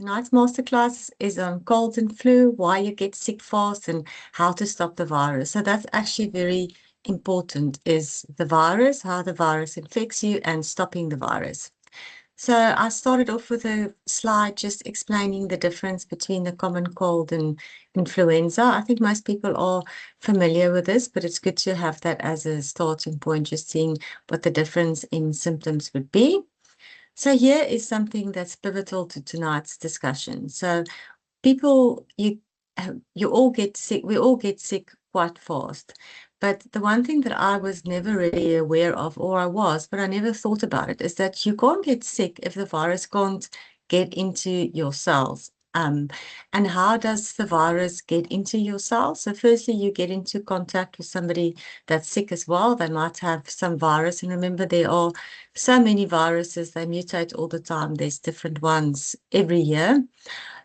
Tonight's masterclass is on colds and flu, why you get sick fast, and how to stop the virus. So that's actually very important, is the virus, how the virus infects you, and stopping the virus. So I started off with a slide just explaining the difference between the common cold and influenza. I think most people are familiar with this, but it's good to have that as a starting point, just seeing what the difference in symptoms would be. So here is something that's pivotal to tonight's discussion. So people, you all get sick, we all get sick quite fast. But the one thing that I was never really aware of, or I was, but I never thought about it, is that you can't get sick if the virus can't get into your cells. And how does the virus get into your cells? So firstly, you get into contact with somebody that's sick as well. They might have some virus. And remember, there are so many viruses, they mutate all the time. There's different ones every year.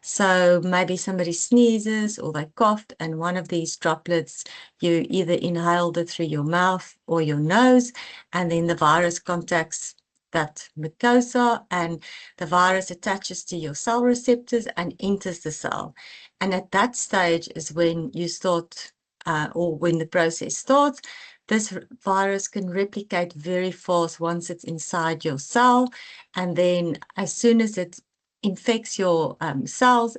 So maybe somebody sneezes or they coughed, and one of these droplets, you either inhaled it through your mouth or your nose, and then the virus contacts that mucosa, and the virus attaches to your cell receptors and enters the cell. And at that stage is when you start, or when the process starts. This virus can replicate very fast once it's inside your cell, and then as soon as it infects your cells,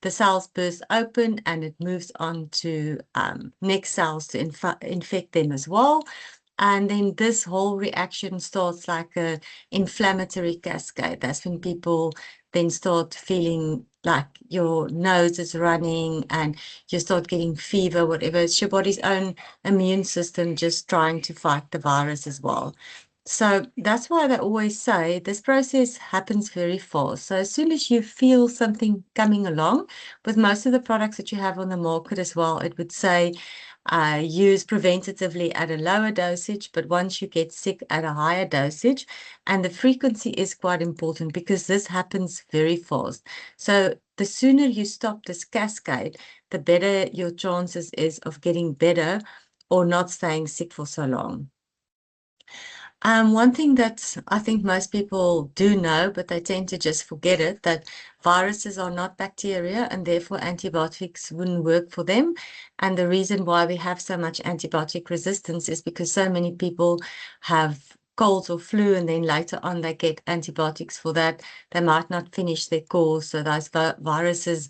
the cells burst open and it moves on to next cells to infect them as well. And then this whole reaction starts like a inflammatory cascade. That's when people then start feeling like your nose is running and you start getting fever, whatever. It's your body's own immune system just trying to fight the virus as well. So that's why they always say this process happens very fast. So as soon as you feel something coming along, with most of the products that you have on the market as well, it would say use preventatively at a lower dosage, but once you get sick, at a higher dosage. And the frequency is quite important because this happens very fast. So the sooner you stop this cascade, the better your chances is of getting better or not staying sick for so long. One thing that I think most people do know, but they tend to just forget it, that viruses are not bacteria and therefore antibiotics wouldn't work for them. And the reason why we have so much antibiotic resistance is because so many people have colds or flu, and then later on they get antibiotics for that. They might not finish their course, so those viruses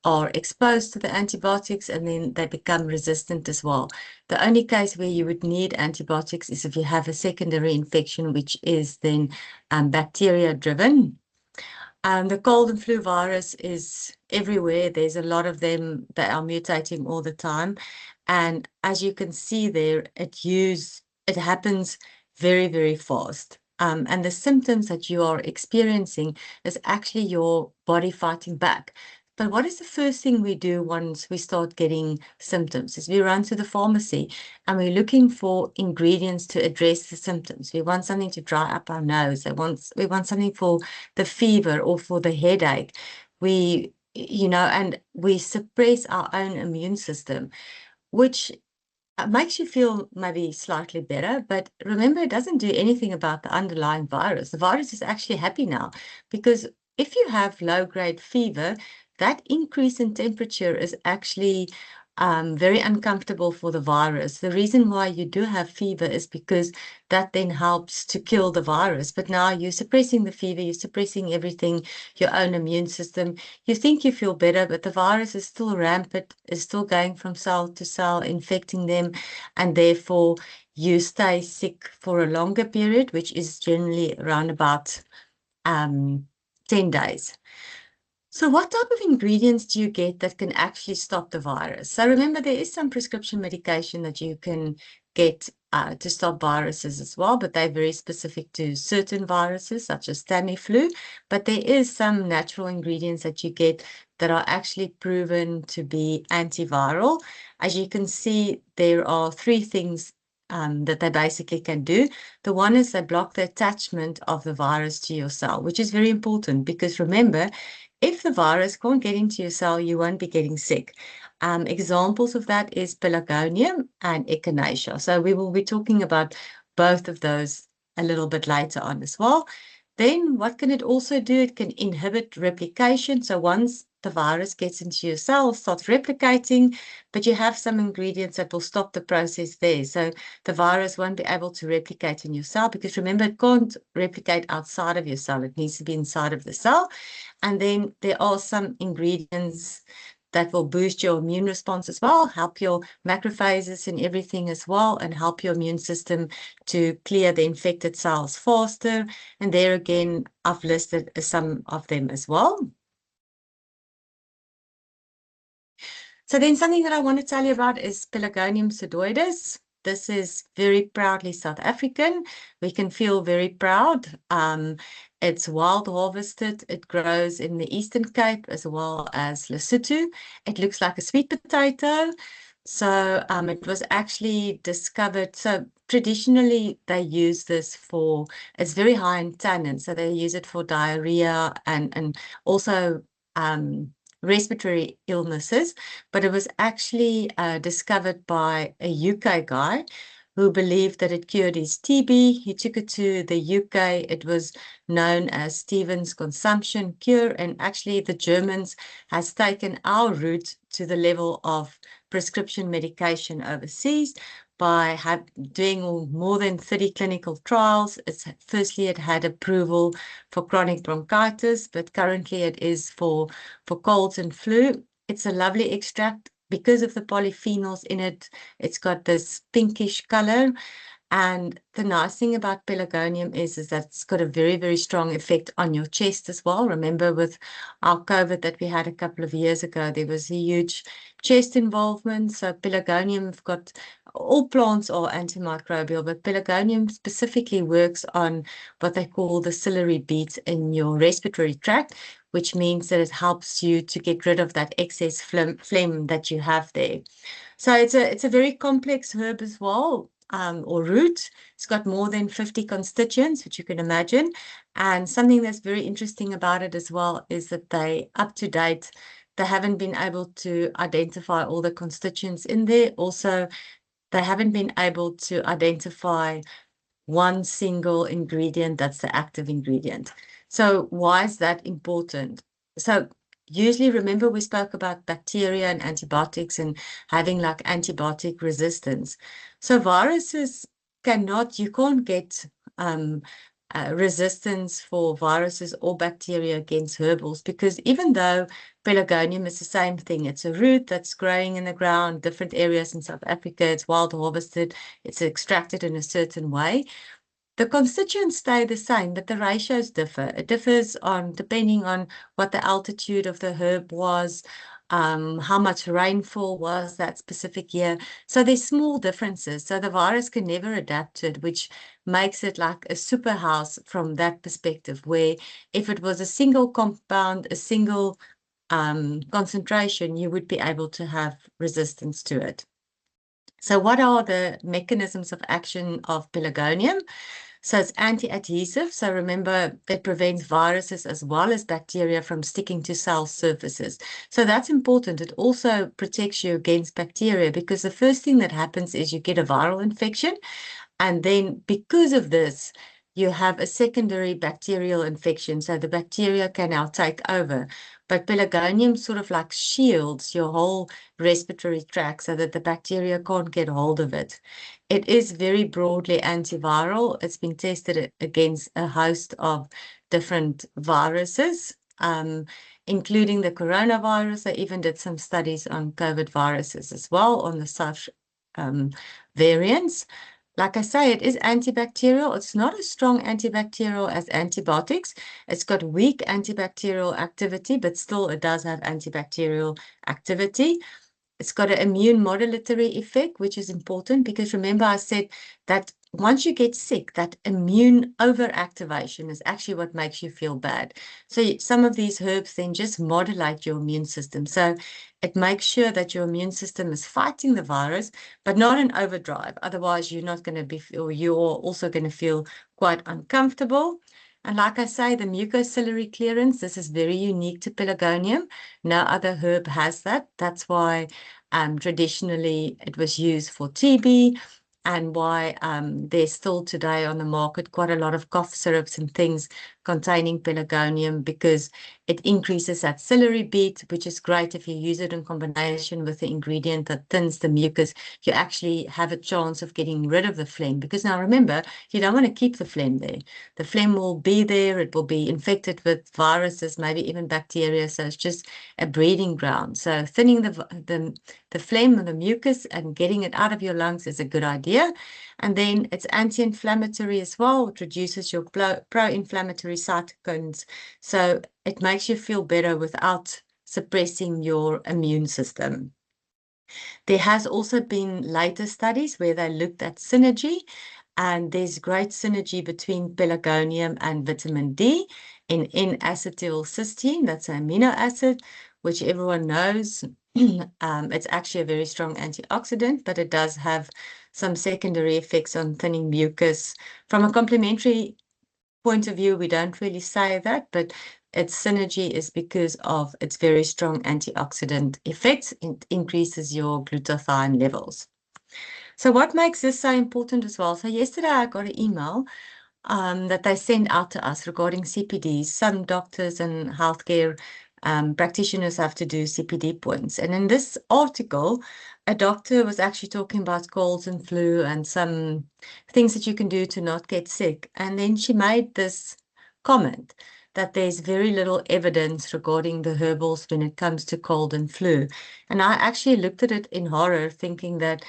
are exposed to the antibiotics and then they become resistant as well. The only case where you would need antibiotics is if you have a secondary infection, which is then bacteria driven. The cold and flu virus is everywhere. There's a lot of them that are mutating all the time. And as you can see there, it happens very, very fast. And the symptoms that you are experiencing is actually your body fighting back. But what is the first thing we do once we start getting symptoms? Is we run to the pharmacy and we're looking for ingredients to address the symptoms. We want something to dry up our nose. We want something for the fever or for the headache. And we suppress our own immune system, which makes you feel maybe slightly better. But remember, it doesn't do anything about the underlying virus. The virus is actually happy now because if you have low-grade fever, that increase in temperature is actually very uncomfortable for the virus. The reason why you do have fever is because that then helps to kill the virus. But now you're suppressing the fever, you're suppressing everything, your own immune system. You think you feel better, but the virus is still rampant, is still going from cell to cell, infecting them, and therefore you stay sick for a longer period, which is generally around about 10 days. So what type of ingredients do you get that can actually stop the virus? So remember, there is some prescription medication that you can get to stop viruses as well, but they're very specific to certain viruses, such as Tamiflu. But there is some natural ingredients that you get that are actually proven to be antiviral. As you can see, there are three things that they basically can do. The one is they block the attachment of the virus to your cell, which is very important because remember, if the virus can't get into your cell, you won't be getting sick. Examples of that is Pelargonium and Echinacea. So we will be talking about both of those a little bit later on as well. Then what can it also do? It can inhibit replication. So once the virus gets into your cell, starts replicating, but you have some ingredients that will stop the process there. So the virus won't be able to replicate in your cell, because remember, it can't replicate outside of your cell. It needs to be inside of the cell. And then there are some ingredients that will boost your immune response as well, help your macrophages and everything as well, and help your immune system to clear the infected cells faster. And there again, I've listed some of them as well. So then something that I want to tell you about is Pelargonium pseudoides. This is very proudly South African. We can feel very proud. It's wild harvested. It grows in the Eastern Cape as well as Lesotho. It looks like a sweet potato. So it was actually discovered. So traditionally they use this for, it's very high in tannin. So they use it for diarrhea and also respiratory illnesses, but it was actually discovered by a UK guy who believed that it cured his TB. He took it to the UK. It was known as Stevens consumption cure, and actually the Germans has taken our root to the level of prescription medication overseas by doing more than 30 clinical trials. Firstly, it had approval for chronic bronchitis, but currently it is for colds and flu. It's a lovely extract because of the polyphenols in it. It's got this pinkish color. And the nice thing about Pelargonium is that it's got a very, very strong effect on your chest as well. Remember with our COVID that we had a couple of years ago, there was a huge chest involvement. So Pelargonium, we've got, all plants are antimicrobial, but Pelargonium specifically works on what they call the ciliary beads in your respiratory tract, which means that it helps you to get rid of that excess phlegm that you have there. So it's a very complex herb as well, or root. It's got more than 50 constituents, which you can imagine. And something that's very interesting about it as well is that they, up to date, they haven't been able to identify all the constituents in there. Also, they haven't been able to identify one single ingredient that's the active ingredient. So why is that important? So usually, remember we spoke about bacteria and antibiotics and having like antibiotic resistance. So viruses you can't get resistance for viruses or bacteria against herbals, because even though Pelargonium is the same thing, it's a root that's growing in the ground, different areas in South Africa, it's wild harvested, it's extracted in a certain way. The constituents stay the same, but the ratios differ. It differs depending on what the altitude of the herb was, how much rainfall was that specific year. So there's small differences. So the virus can never adapt to it, which makes it like a super house from that perspective, where if it was a single compound, a single concentration, you would be able to have resistance to it. So what are the mechanisms of action of Pelargonium? So it's anti-adhesive. So remember, it prevents viruses as well as bacteria from sticking to cell surfaces. So that's important. It also protects you against bacteria, because the first thing that happens is you get a viral infection. And then because of this, you have a secondary bacterial infection. So the bacteria can now take over. But Pelargonium sort of like shields your whole respiratory tract so that the bacteria can't get hold of it. It is very broadly antiviral. It's been tested against a host of different viruses, including the coronavirus. They even did some studies on COVID viruses as well, on the SARS variants. Like I say, it is antibacterial. It's not as strong antibacterial as antibiotics. It's got weak antibacterial activity, but still it does have antibacterial activity. It's got an immune modulatory effect, which is important, because remember I said that once you get sick, that immune overactivation is actually what makes you feel bad. So some of these herbs then just modulate your immune system. So it makes sure that your immune system is fighting the virus, but not in overdrive. Otherwise, you're not going to be, or you're also going to feel quite uncomfortable. And like I say, the mucociliary clearance, this is very unique to Pelargonium. No other herb has that. That's why traditionally it was used for TB, and why there's still today on the market quite a lot of cough syrups and things containing pelargonium because it increases that ciliary beat, which is great if you use it in combination with the ingredient that thins the mucus. You actually have a chance of getting rid of the phlegm, because now remember, you don't want to keep the phlegm there. The phlegm will be there, it will be infected with viruses, maybe even bacteria, so it's just a breeding ground. So thinning the phlegm and the mucus and getting it out of your lungs is a good idea. And then it's anti-inflammatory as well. It reduces your pro-inflammatory cytokines. So it makes you feel better without suppressing your immune system. There has also been later studies where they looked at synergy, and there's great synergy between pelargonium and vitamin D in N-acetylcysteine. That's an amino acid, which everyone knows. It's actually a very strong antioxidant, but it does have some secondary effects on thinning mucus. From a complementary point of view, we don't really say that, but its synergy is because of its very strong antioxidant effects. It increases your glutathione levels. So what makes this so important as well? So yesterday I got an email that they sent out to us regarding CPDs. Some doctors and healthcare practitioners have to do CPD points. And in this article, a doctor was actually talking about colds and flu and some things that you can do to not get sick. And then she made this comment that there's very little evidence regarding the herbals when it comes to cold and flu. And I actually looked at it in horror, thinking that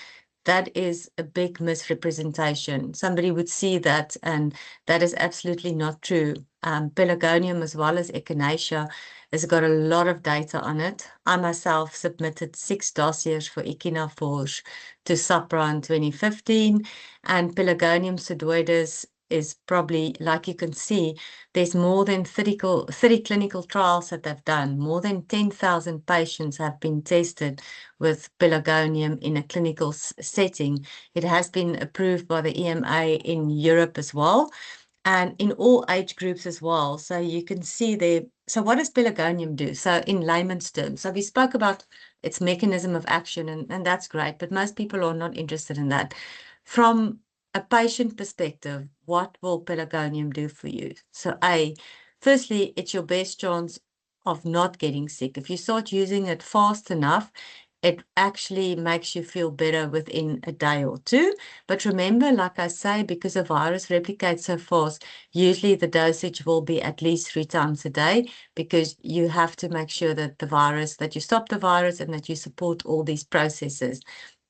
that is a big misrepresentation. Somebody would see that, and that is absolutely not true. Pelargonium, as well as Echinacea, has got a lot of data on it. I myself submitted 6 dossiers for Echinaforge to SAHPRA in 2015, and Pelargonium pseudoides is probably, like you can see, there's more than 30 clinical trials that they've done. More than 10,000 patients have been tested with pelargonium in a clinical setting. It has been approved by the EMA in Europe as well, and in all age groups as well. So you can see there. So what does pelargonium do? So in layman's terms, so we spoke about its mechanism of action, and that's great, but most people are not interested in that. From a patient perspective, what will pelargonium do for you? So firstly, it's your best chance of not getting sick. If you start using it fast enough, it actually makes you feel better within a day or two. But remember, like I say, because a virus replicates so fast, usually the dosage will be at least 3 times a day, because you have to make sure that that you stop the virus and that you support all these processes.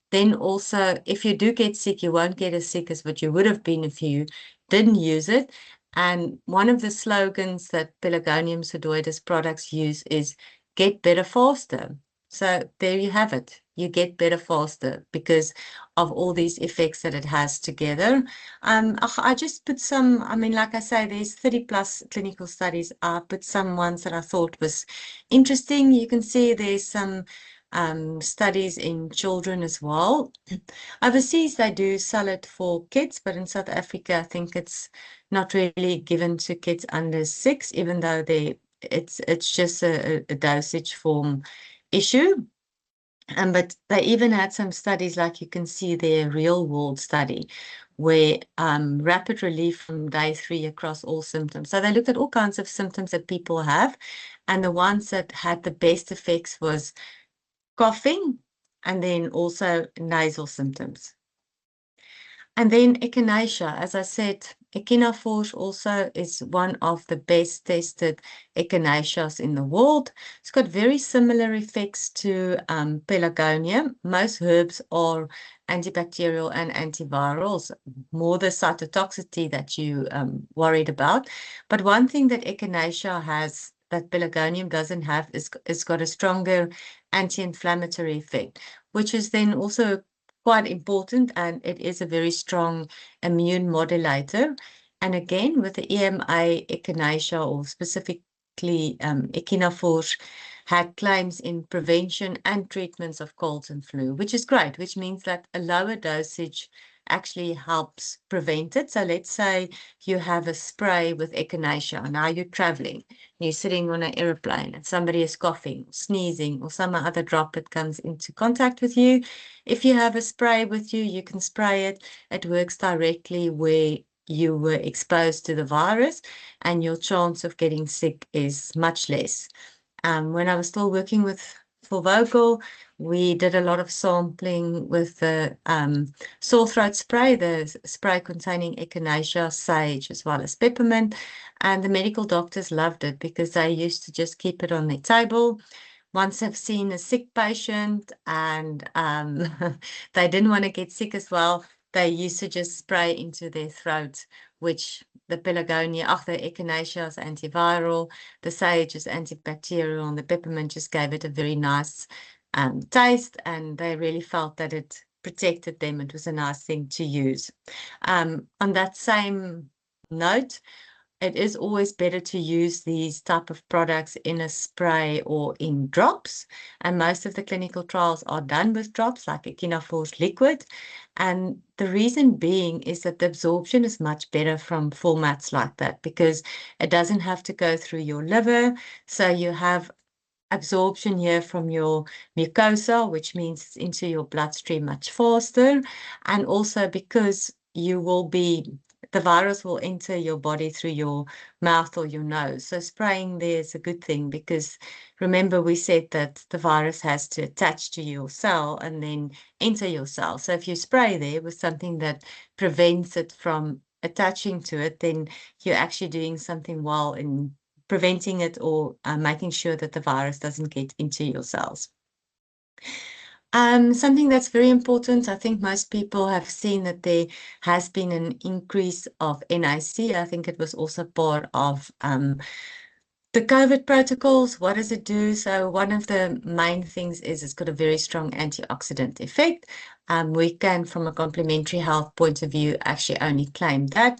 Then also, if you do get sick, you won't get as sick as what you would have been if you didn't use it. And one of the slogans that Pelargonium pseudoides products use is "Get better faster." So there you have it. You get better faster because of all these effects that it has together. I just put some, I mean, like I say, there's 30 plus clinical studies. I put some ones that I thought was interesting. You can see there's some studies in children as well. Overseas, they do sell it for kids, but in South Africa, I think it's not really given to kids under 6, even though it's just a dosage form issue. But they even had some studies, like you can see their real world study, where rapid relief from day 3 across all symptoms. So they looked at all kinds of symptoms that people have, and the ones that had the best effects was coughing, and then also nasal symptoms. And then Echinacea, as I said, Echinaforge also is one of the best tested Echinaceas in the world. It's got very similar effects to pelargonium. Most herbs are antibacterial and antivirals, more the cytotoxicity that you worried about. But one thing that Echinacea has that pelargonium doesn't have is it's got a stronger anti-inflammatory effect, which is then also quite important, and it is a very strong immune modulator. And again, with the EMA, Echinacea, or specifically Echinaforge, had claims in prevention and treatments of colds and flu, which is great, which means that a lower dosage actually helps prevent it. So let's say you have a spray with Echinacea, now you're traveling, you're sitting on an airplane and somebody is coughing, sneezing, or some other droplet comes into contact with you. If you have a spray with you, you can spray it. It works directly where you were exposed to the virus, and your chance of getting sick is much less. When I was still working for Vocal, we did a lot of sampling with the sore throat spray, the spray containing echinacea, sage, as well as peppermint. And the medical doctors loved it because they used to just keep it on their table. Once I've seen a sick patient and they didn't want to get sick as well, they used to just spray into their throat, which the pelargonia, the echinacea is antiviral, the sage is antibacterial, and the peppermint just gave it a very nice taste, and they really felt that it protected them. It was a nice thing to use. On that same note, it is always better to use these type of products in a spray or in drops. And most of the clinical trials are done with drops like Echinoforce liquid. And the reason being is that the absorption is much better from formats like that because it doesn't have to go through your liver. So you have absorption here from your mucosa, which means it's into your bloodstream much faster. And also because the virus will enter your body through your mouth or your nose. So spraying there is a good thing because remember we said that the virus has to attach to your cell and then enter your cell. So if you spray there with something that prevents it from attaching to it, then you're actually doing something well in preventing it or making sure that the virus doesn't get into your cells. Something that's very important, I think most people have seen that there has been an increase of NIC. I think it was also part of the COVID protocols. What does it do? So one of the main things is it's got a very strong antioxidant effect. We can, from a complementary health point of view, actually only claim that.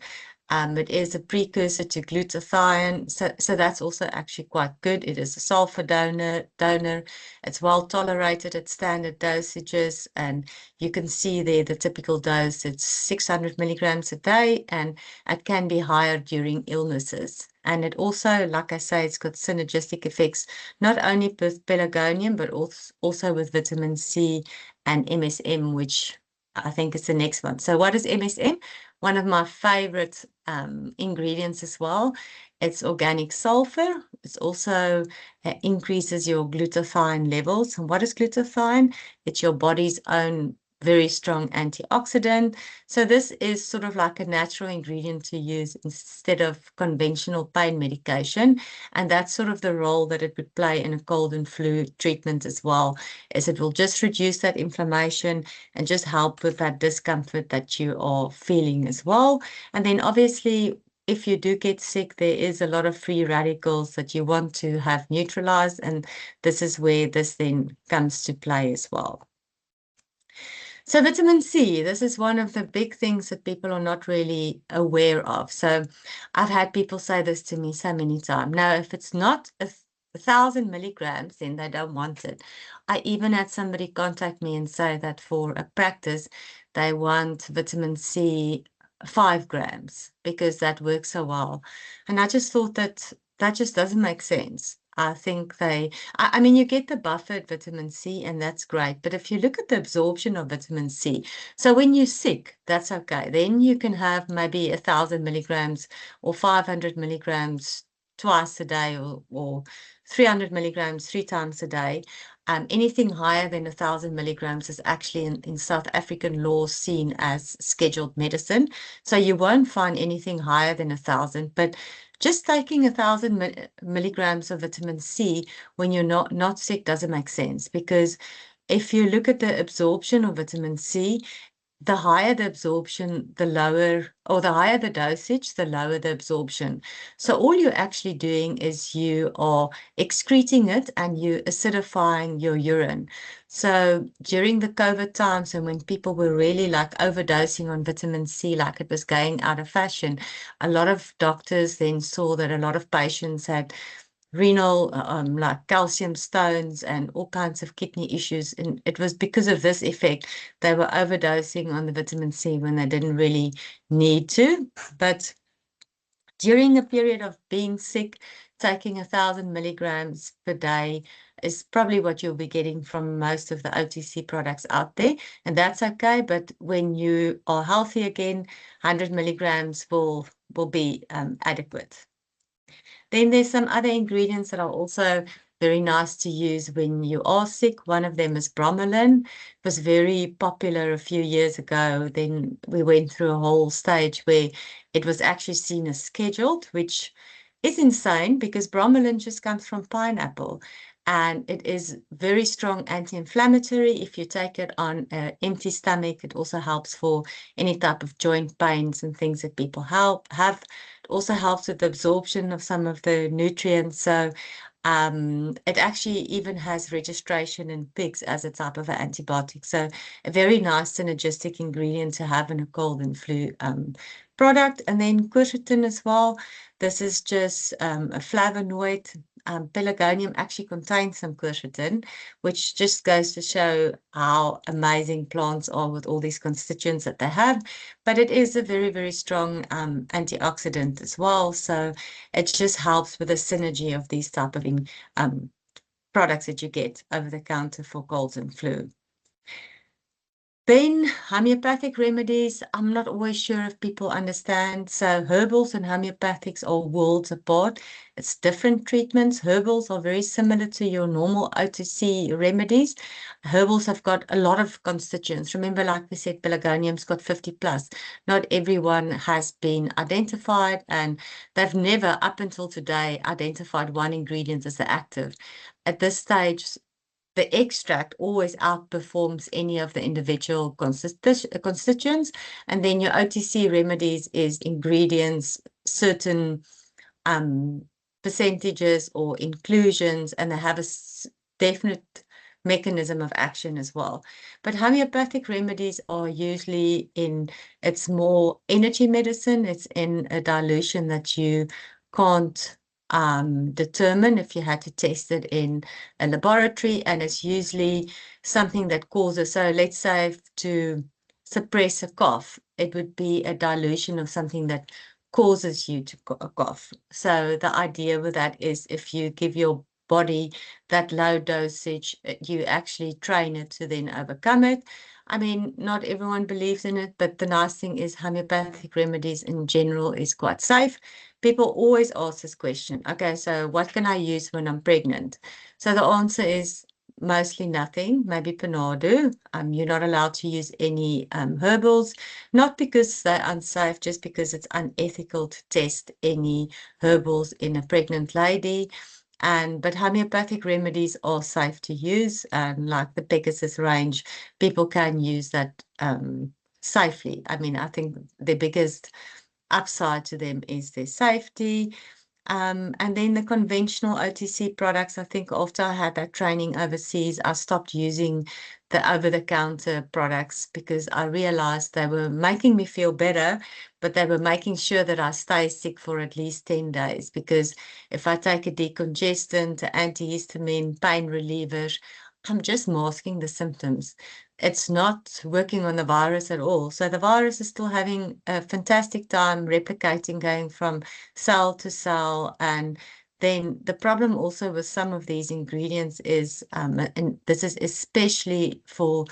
It is a precursor to glutathione, so that's also actually quite good. It is a sulfur donor. It's well tolerated at standard dosages, and you can see there the typical dose. It's 600 milligrams a day, and it can be higher during illnesses. And it also, like I say, it's got synergistic effects, not only with pelargonium, but also with vitamin C and MSM, which I think is the next one. So what is MSM? One of my favorite ingredients as well. It's organic sulfur. It also increases your glutathione levels. And what is glutathione? It's your body's own very strong antioxidant. So this is sort of like a natural ingredient to use instead of conventional pain medication. And that's sort of the role that it would play in a cold and flu treatment as well, is it will just reduce that inflammation and just help with that discomfort that you are feeling as well. And then obviously, if you do get sick, there is a lot of free radicals that you want to have neutralized. And this is where this then comes to play as well. So vitamin C, this is one of the big things that people are not really aware of. So I've had people say this to me so many times. Now, if it's not 1,000 milligrams, then they don't want it. I even had somebody contact me and say that for a practice, they want vitamin C 5 grams because that works so well. And I just thought that just doesn't make sense. I think I mean, you get the buffered vitamin C and that's great. But if you look at the absorption of vitamin C, so when you're sick, that's okay. Then you can have maybe 1,000 milligrams or 500 milligrams twice a day or 300 milligrams 3 times a day. Anything higher than 1,000 milligrams is actually in South African law seen as scheduled medicine. So you won't find anything higher than 1,000, but just taking 1,000 milligrams of vitamin C when you're not sick doesn't make sense, because if you look at the absorption of vitamin C, the higher the absorption, the lower, or the higher the dosage, the lower the absorption. So all you're actually doing is you are excreting it and you acidifying your urine. So during the COVID times and when people were really like overdosing on vitamin C, like it was going out of fashion, a lot of doctors then saw that a lot of patients had renal, like calcium stones and all kinds of kidney issues. And it was because of this effect. They were overdosing on the vitamin C when they didn't really need to. But during the period of being sick, taking 1,000 milligrams per day is probably what you'll be getting from most of the OTC products out there, and that's okay. But when you are healthy again, 100 milligrams will be adequate. Then there's some other ingredients that are also very nice to use when you are sick. One of them is bromelain. It was very popular a few years ago. Then we went through a whole stage where it was actually seen as scheduled, which is insane because bromelain just comes from pineapple. And it is very strong anti-inflammatory. If you take it on an empty stomach, it also helps for any type of joint pains and things that people have. It also helps with the absorption of some of the nutrients. So it actually even has registration in pigs as a type of an antibiotic. So a very nice synergistic ingredient to have in a cold and flu product. And then quercetin as well. This is just a flavonoid. Pelargonium actually contains some quercetin, which just goes to show how amazing plants are with all these constituents that they have. But it is a very, very strong antioxidant as well. So it just helps with the synergy of these type of products that you get over the counter for colds and flu. Then homeopathic remedies, I'm not always sure if people understand. So herbals and homeopathics are worlds apart. It's different treatments. Herbals are very similar to your normal OTC remedies. Herbals have got a lot of constituents. Remember, like we said, pelargonium's got 50 plus. Not everyone has been identified, and they've never, up until today, identified one ingredient as the active. At this stage, the extract always outperforms any of the individual constituents. And then your OTC remedies is ingredients, certain percentages or inclusions, and they have a definite mechanism of action as well. But homeopathic remedies are usually it's more energy medicine. It's in a dilution that you can't determine if you had to test it in a laboratory, and it's usually something that causes, so let's say to suppress a cough, it would be a dilution of something that causes you to cough. So the idea with that is if you give your body that low dosage, you actually train it to then overcome it. I mean, not everyone believes in it, but the nice thing is homeopathic remedies in general is quite safe. People always ask this question, okay, so what can I use when I'm pregnant? So the answer is mostly nothing, maybe Panado. You're not allowed to use any herbals, not because they're unsafe, just because it's unethical to test any herbals in a pregnant lady. But homeopathic remedies are safe to use, and like the Pegasus range, people can use that safely. I mean, I think the biggest upside to them is their safety. And then the conventional OTC products, I think after I had that training overseas, I stopped using the over-the-counter products because I realized they were making me feel better, but they were making sure that I stay sick for at least 10 days. Because if I take a decongestant, antihistamine, pain reliever, I'm just masking the symptoms. It's not working on the virus at all. So the virus is still having a fantastic time replicating, going from cell to cell. And then the problem also with some of these ingredients is, and this is especially for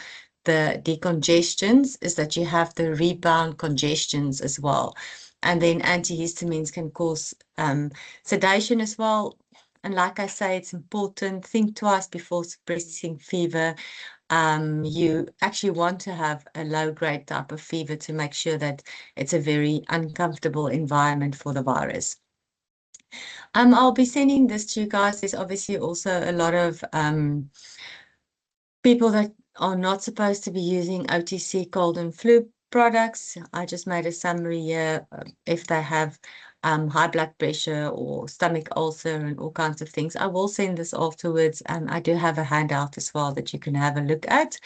the decongestions, is that you have the rebound congestions as well. And then antihistamines can cause sedation as well. And like I say, it's important, think twice before suppressing fever. You actually want to have a low-grade type of fever to make sure that it's a very uncomfortable environment for the virus. I'll be sending this to you guys. There's obviously also a lot of people that are not supposed to be using OTC cold and flu products. I just made a summary here if they have high blood pressure or stomach ulcer and all kinds of things. I will send this afterwards, and I do have a handout as well that you can have a look at.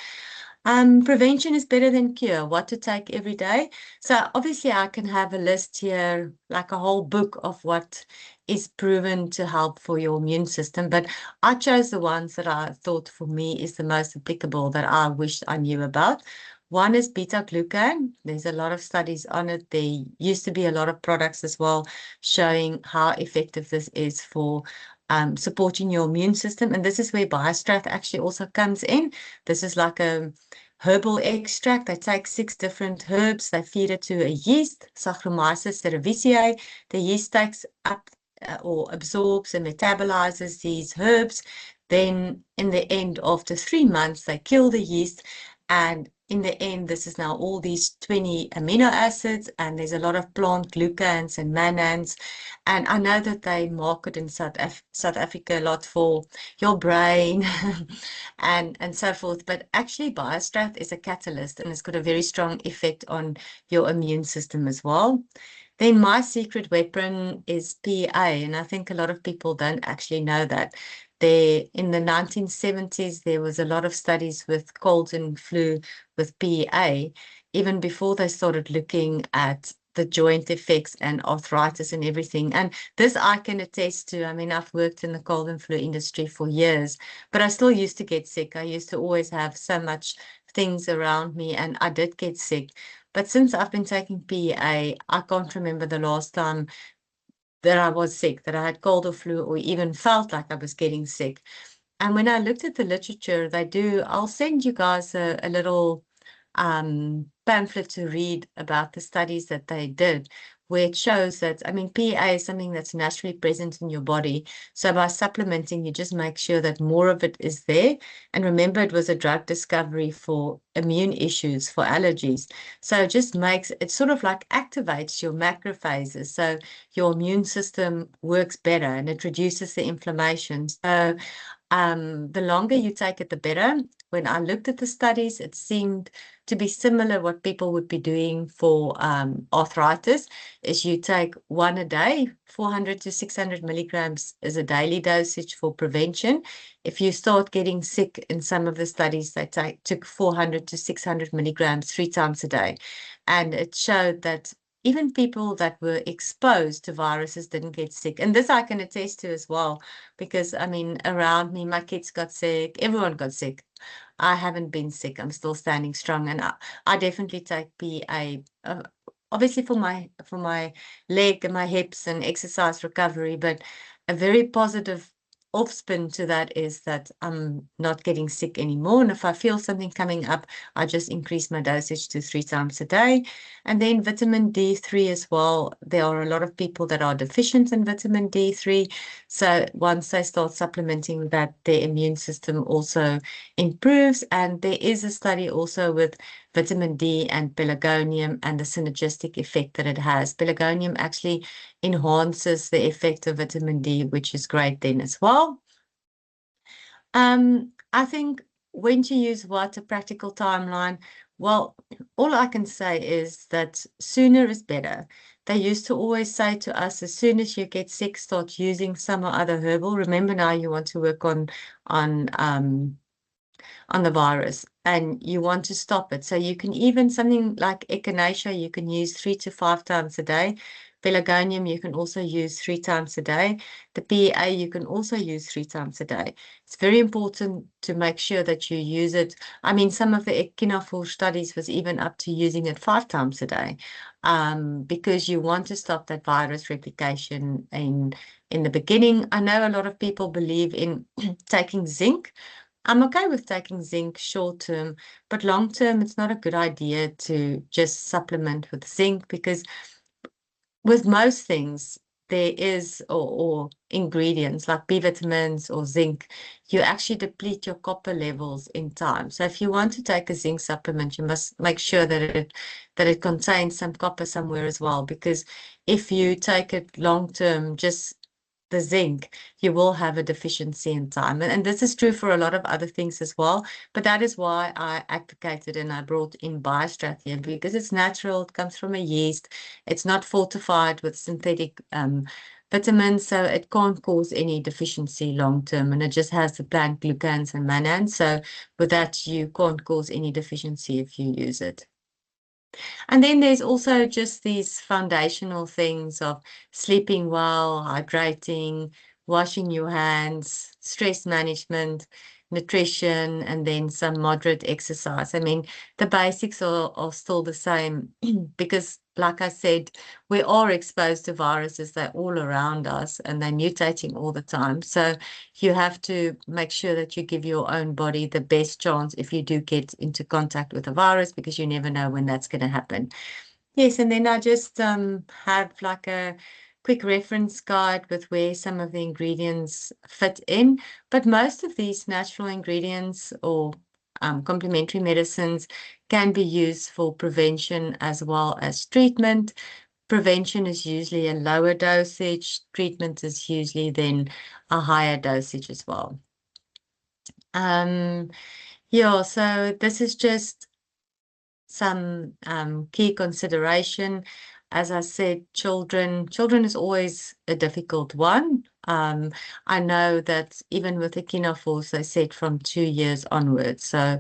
Prevention is better than cure. What to take every day. So obviously I can have a list here, like a whole book of what is proven to help for your immune system. But I chose the ones that I thought for me is the most applicable that I wished I knew about. One is beta-glucan. There's a lot of studies on it. There used to be a lot of products as well showing how effective this is for supporting your immune system. And this is where BioStrath actually also comes in. This is like a herbal extract. They take 6 different herbs, they feed it to a yeast, Saccharomyces cerevisiae. The yeast takes up or absorbs and metabolizes these herbs. Then in the end, after 3 months, they kill the yeast, and in the end, this is now all these 20 amino acids, and there's a lot of plant glucans and mannans. And I know that they market in South Africa a lot for your brain and so forth, but actually BioStrath is a catalyst, and it's got a very strong effect on your immune system as well. Then my secret weapon is PEA, and I think a lot of people don't actually know that. There, in the 1970s, there was a lot of studies with cold and flu with PEA, even before they started looking at the joint effects and arthritis and everything. And this I can attest to. I mean, I've worked in the cold and flu industry for years, but I still used to get sick. I used to always have so much things around me, and I did get sick. But since I've been taking PEA, I can't remember the last time that I was sick, that I had cold or flu, or even felt like I was getting sick. And when I looked at the literature, I'll send you guys a little pamphlet to read about the studies that they did, where it shows that, I mean, PEA is something that's naturally present in your body. So by supplementing, you just make sure that more of it is there. And remember, it was a drug discovery for immune issues, for allergies. So it just makes it sort of like activates your macrophages. So your immune system works better and it reduces the inflammation. So the longer you take it, the better. When I looked at the studies, it seemed to be similar what people would be doing for arthritis, is you take 1 a day, 400 to 600 milligrams is a daily dosage for prevention. If you start getting sick, in some of the studies, they took 400 to 600 milligrams 3 times a day. And it showed that even people that were exposed to viruses didn't get sick. And this I can attest to as well, because I mean, around me, my kids got sick, everyone got sick. I haven't been sick. I'm still standing strong, and I definitely take PEA, obviously for my leg and my hips and exercise recovery, but a very positive off-spin to that is that I'm not getting sick anymore. And if I feel something coming up, I just increase my dosage to 3 times a day. And then vitamin D3 as well. There are a lot of people that are deficient in vitamin D3. So once they start supplementing that, their immune system also improves. And there is a study also with vitamin D and pelargonium and the synergistic effect that it has. Pelargonium actually enhances the effect of vitamin D, which is great then as well. I think when to use what, a practical timeline. Well, all I can say is that sooner is better. They used to always say to us, as soon as you get sick, start using some or other herbal. Remember, now you want to work on the virus, and you want to stop it. So you can even, something like echinacea, you can use 3 to 5 times a day. Pelargonium, you can also use 3 times a day. The PEA, you can also use 3 times a day. It's very important to make sure that you use it. I mean, some of the Echinophore studies was even up to using it 5 times a day, because you want to stop that virus replication in the beginning. I know a lot of people believe in taking zinc. I'm okay with taking zinc short term, but long term, it's not a good idea to just supplement with zinc, because with most things, there is, or ingredients like B vitamins or zinc, you actually deplete your copper levels in time. So if you want to take a zinc supplement, you must make sure that it contains some copper somewhere as well, because if you take it long term, just the zinc, you will have a deficiency in time. And this is true for a lot of other things as well. But that is why I advocated and I brought in BioStrath here, because it's natural, it comes from a yeast, it's not fortified with synthetic vitamins, so it can't cause any deficiency long term, and it just has the plant glucans and mannans. So with that, you can't cause any deficiency if you use it. And then there's also just these foundational things of sleeping well, hydrating, washing your hands, stress management. nutrition, and then some moderate exercise. I mean, the basics are still the same because, like I said, we are exposed to viruses. They're all around us and they're mutating all the time. So you have to make sure that you give your own body the best chance if you do get into contact with a virus, because you never know when that's going to happen. Yes, and then I just have like a quick reference guide with where some of the ingredients fit in. But most of these natural ingredients or complementary medicines can be used for prevention as well as treatment. Prevention is usually a lower dosage. Treatment is usually then a higher dosage as well. Yeah, so this is just some key consideration. As I said, children is always a difficult one. I know that even with Echinophos, they said from 2 years onwards. So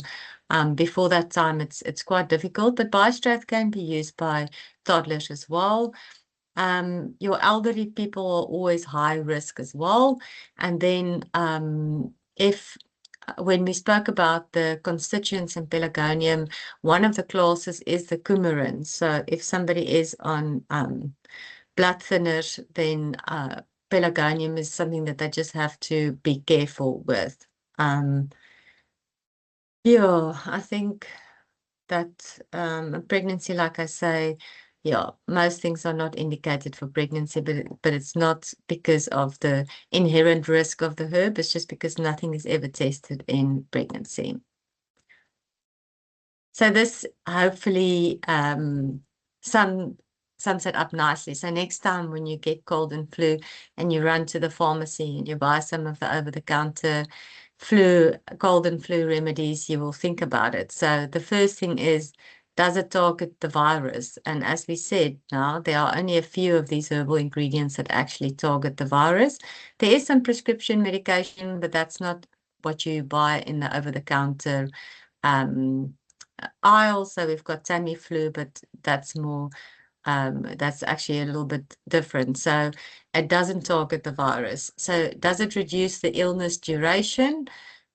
before that time, it's quite difficult. But BioStrath can be used by toddlers as well. Your elderly people are always high risk as well. And then if when we spoke about the constituents in pelargonium, one of the classes is the coumarin. So if somebody is on blood thinners, then pelargonium is something that they just have to be careful with. Yeah, I think that a pregnancy, like I say, yeah, most things are not indicated for pregnancy, but it's not because of the inherent risk of the herb. It's just because nothing is ever tested in pregnancy. So this hopefully sums it up nicely. So next time when you get cold and flu and you run to the pharmacy and you buy some of the over-the-counter cold and flu remedies, you will think about it. So the first thing is, does it target the virus? And as we said, now there are only a few of these herbal ingredients that actually target the virus. There is some prescription medication, but that's not what you buy in the over-the-counter aisle. So we've got Tamiflu, but that's more that's actually a little bit different. So it doesn't target the virus. So does it reduce the illness duration?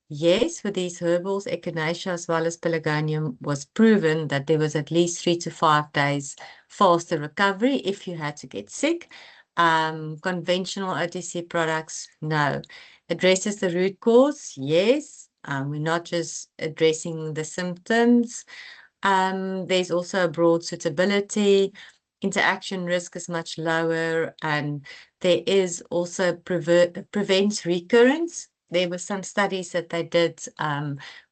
Yes, with these herbals, echinacea as well as pelargonium, was proven that there was at least 3 to 5 days faster recovery if you had to get sick. Conventional OTC products, no. Addresses the root cause? Yes. We're not just addressing the symptoms. There's also a broad suitability. Interaction risk is much lower, and there is also prevents recurrence. There were some studies that they did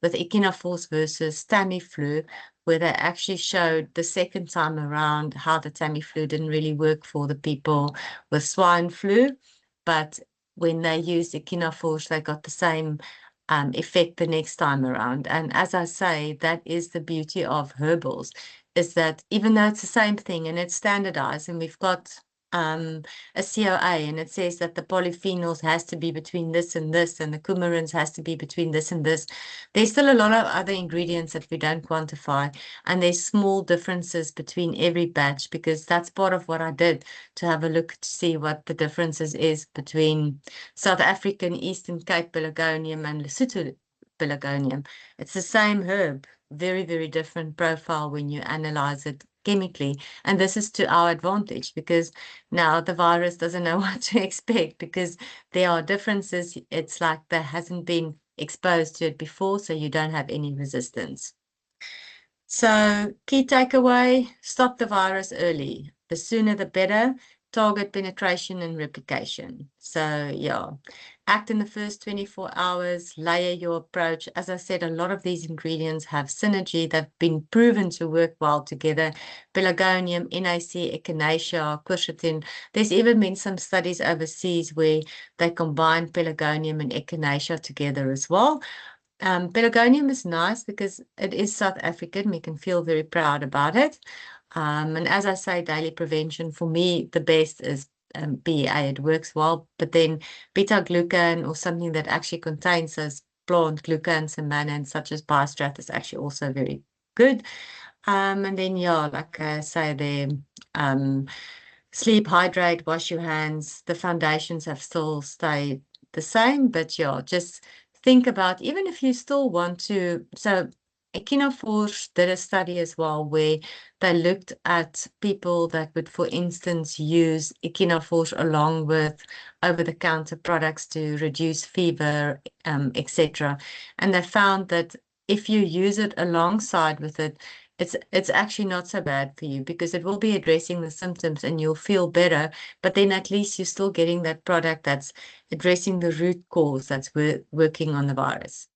with Echinophos versus Tamiflu, where they actually showed the second time around how the Tamiflu didn't really work for the people with swine flu, but when they used Echinophos, they got the same effect the next time around. And as I say, that is the beauty of herbals, is that even though it's the same thing and it's standardized, and we've got a COA and it says that the polyphenols has to be between this and this, and the coumarins has to be between this and this, there's still a lot of other ingredients that we don't quantify, and there's small differences between every batch, because that's part of what I did to have a look to see what the differences is between South African Eastern Cape pelargonium and Lesotho pelargonium. It's the same herb, very, very different profile when you analyze it chemically. And this is to our advantage, because now the virus doesn't know what to expect, because there are differences. It's like there hasn't been exposed to it before, so you don't have any resistance. So key takeaway, stop the virus early. The sooner the better. Target penetration and replication. So yeah, act in the first 24 hours, layer your approach. As I said, a lot of these ingredients have synergy. They've been proven to work well together. Pelargonium, NAC, echinacea, quercetin. There's even been some studies overseas where they combine pelargonium and echinacea together as well. Pelargonium is nice because it is South African. We can feel very proud about it. And as I say, daily prevention, for me, the best is BEA. It works well. But then beta-glucan, or something that actually contains those plant glucans and mannans, such as BioStrath, is actually also very good. And then, yeah, like I say, sleep, hydrate, wash your hands. The foundations have still stayed the same, but yeah, just think about, even if you still want to, so Echinoforce did a study as well where they looked at people that would, for instance, use Echinoforce along with over-the-counter products to reduce fever, etc. And they found that if you use it alongside with it, it's actually not so bad for you because it will be addressing the symptoms and you'll feel better, but then at least you're still getting that product that's addressing the root cause that's working on the virus.